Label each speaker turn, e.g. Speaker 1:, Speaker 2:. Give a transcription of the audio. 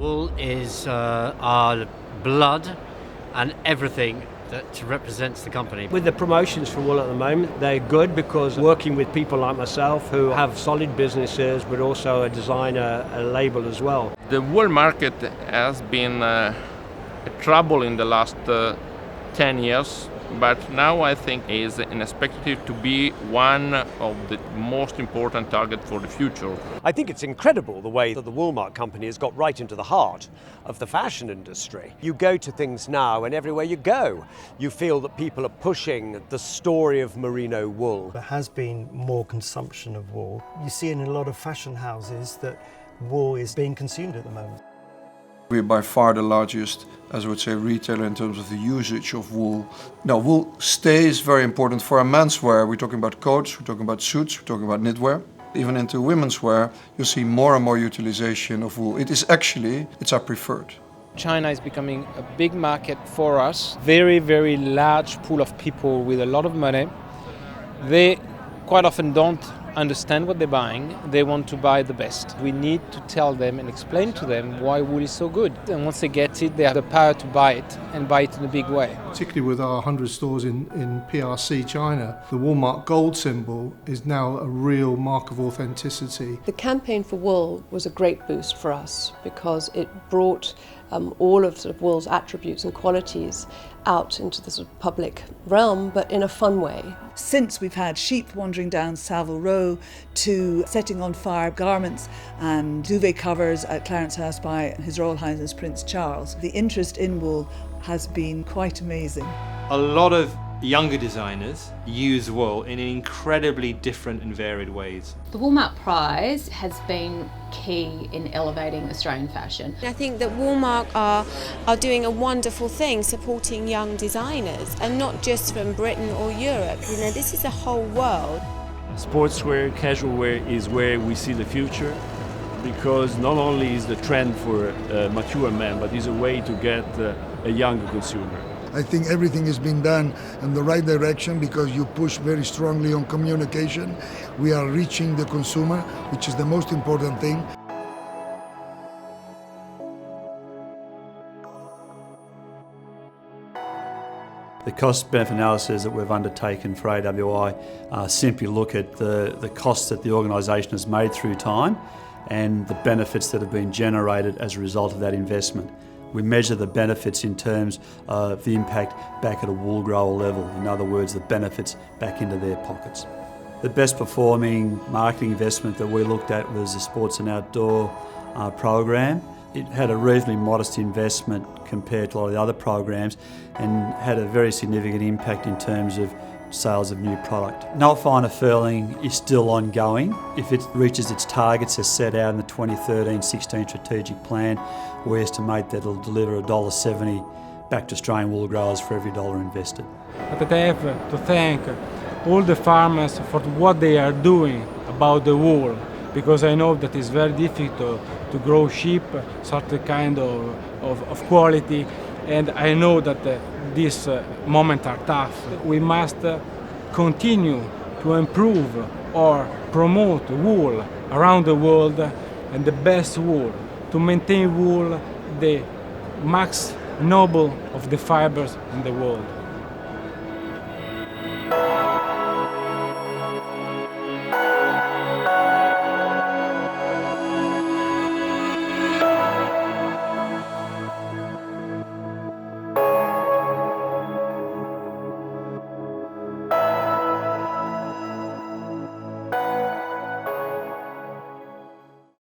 Speaker 1: Wool is our blood and everything that represents the company.
Speaker 2: With the promotions for wool at the moment, they're good because working with people like myself who have solid businesses but also a designer a label as well.
Speaker 3: The wool market has been a trouble in the last 10 years, but now I think is expected to be one of the most important targets for the future.
Speaker 4: I think it's incredible the way that the Woolmark company has got right into the heart of the fashion industry. You go to things now and everywhere you go, you feel that people are pushing the story of merino wool.
Speaker 5: There has been more consumption of wool. You see in a lot of fashion houses that wool is being consumed at the moment.
Speaker 6: We're by far the largest, as I would say, retailer in terms of the usage of wool. Now, wool stays very important for our menswear. We're talking about coats, we're talking about suits, we're talking about knitwear. Even into women's wear, you'll see more and more utilization of wool. It's our preferred.
Speaker 7: China is becoming a big market for us. Very, very large pool of people with a lot of money. They quite often don't understand what they're buying. They want to buy the best. We need to tell them and explain to them why wool is so good. And once they get it, they have the power to buy it and buy it in a big way.
Speaker 8: Particularly with our 100 stores in PRC China, the Woolmark gold symbol is now a real mark of authenticity.
Speaker 9: The campaign for wool was a great boost for us because it brought all of wool's attributes and qualities out into the sort of public realm, but in a fun way.
Speaker 10: Since we've had sheep wandering down Savile Row to setting on fire garments and duvet covers at Clarence House by His Royal Highness Prince Charles, the interest in wool has been quite amazing.
Speaker 11: A lot of younger designers use wool in incredibly different and varied ways.
Speaker 12: The Woolmark Prize has been key in elevating Australian fashion.
Speaker 13: I think that Woolmark are doing a wonderful thing supporting young designers, and not just from Britain or Europe. You know, this is the whole world.
Speaker 14: Sportswear, casual wear is where we see the future, because not only is the trend for mature men, but is a way to get a younger consumer.
Speaker 15: I think everything is being done in the right direction because you push very strongly on communication. We are reaching the consumer, which is the most important thing.
Speaker 16: The cost-benefit analysis that we've undertaken for AWI simply look at the costs that the organisation has made through time and the benefits that have been generated as a result of that investment. We measure the benefits in terms of the impact back at a wool grower level, in other words, the benefits back into their pockets. The best performing marketing investment that we looked at was the Sports and Outdoor program. It had a reasonably modest investment compared to a lot of the other programs and had a very significant impact in terms of sales of new product. Noel Finer Furling is still ongoing. If it reaches its targets as set out in the 2013-16 strategic plan, we estimate that it'll deliver $1.70 back to Australian wool growers for every dollar invested.
Speaker 17: But I have to thank all the farmers for what they are doing about the wool, because I know that it's very difficult to grow sheep, certain kind of quality, and I know that these moments are tough. We must continue to improve or promote wool around the world, and the best wool, to maintain wool the max noble of the fibers in the world.